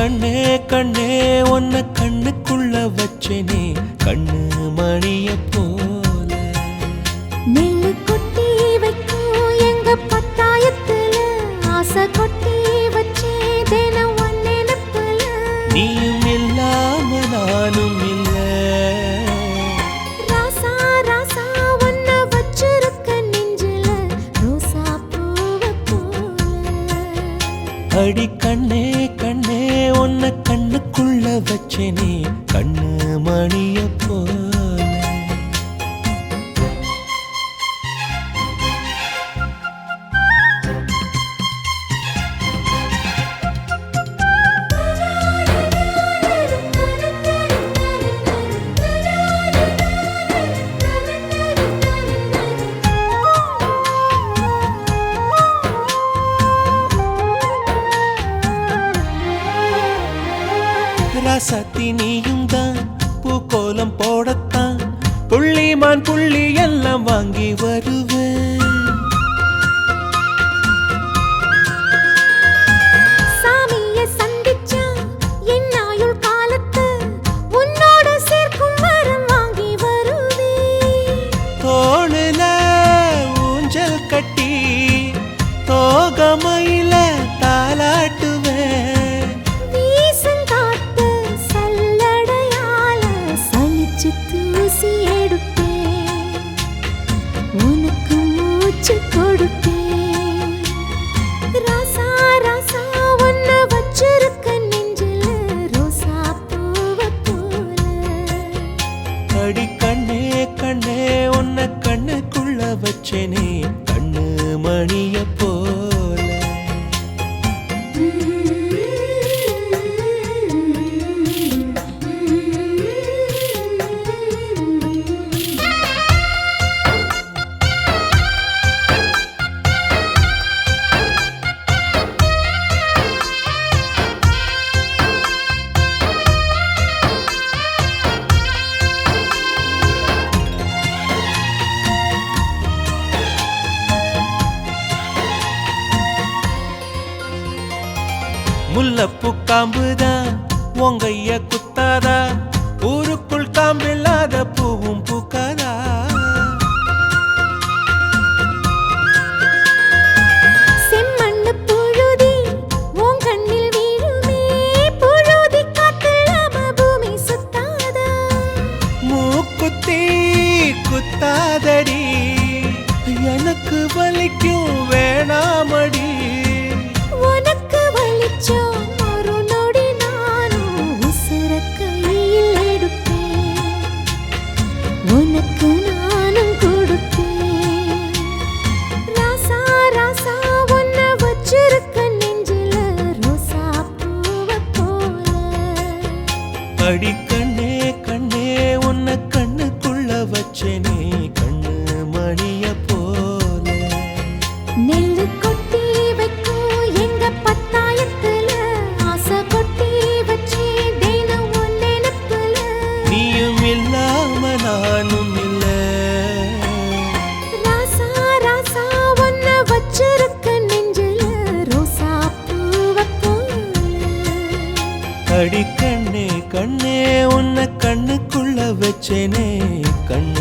கண்ணே கண்ணே உன்னை கண்ணுக்குள்ள வச்சேனே கண்ணு மணிய போல. நெல்லு கொட்டி வைக்கும் எங்க பத்தாயத்துல ஆசை கொட்டி வச்சே தினம் ஒன்னெனப்புல. நீயும் இல்லாம நானும் இல்ல. ராசா ராசா உன்னை வச்சிருக்க நெஞ்சில ரோசா பூவ போல. அடி கண்ணே கண்ணே உன்னை கண்ணுக்குள்ள வச்சேனே கண்ணு மணிய போல. ராசாத்தி நீயும் தான் பூக்கோலம் போடத்தான் புள்ளிமான் புள்ளி எல்லாம் வாங்கி வருவேன். சாமிய சந்திச்சா என் ஆயுள் காலத்து உன்னோட சேர்க்கும் வரம் வாங்கி வருவேன். தோளுல ஊஞ்சல் கட்டி தோகமையில தாலாட்டுவேன். தூசி எடுப்பேன் உனக்கு மூச்சு கொடுப்பேன். ராசா ராசா உன்னை வச்சிருக்க நெஞ்சில ரோசா பூவ போல. அடி கண்ணே கண்ணே உன்னை கண்ணுக்குள்ள வச்சேனே கண்ணு மணிய போல. முல்லப்பூ காம்புதான் உங்கைய குத்தாதா ஊருக்குள் காம்பில்லாத பூவும் பூக்காதா. செம்மண்ணு புழுதி உன் கண்ணில் வீழுமே புழுதி காத்தில்லாம பூமி சுத்தாதா. மூக்குத்தி குத்தாதடி எனக்கு வலிக்கும் வேணாமடி. உனக்கு வலிச்சோம் ஒரு நொடி நானும் உசுர கையில் எடுப்பேன் உனக்கு நானும் கொடுப்பேன். ராசா ராசா உன்னை வச்சிருக்க நெஞ்சில ரோசா பூவ போல. அடி கண்ணே கண்ணே உன்னை கண்ணுக்குள்ள வச்சேனே கண்ணு மணிய போல. நெல்லு கொட்டி வைக்கும் எங்க பத்தாயத்துல ஆசை கொட்டி வச்சே தினம் ஒன்னெனப்புல. நீயும் இல்லாம நானும் இல்ல. ராசா ராசா உன்னை வச்சிருக்க நெஞ்சில ரோசா பூவ போல. அடி கண்ணே கண்ணே உன்னை கண்ணுக்குள்ள வச்சேனே கண்ணு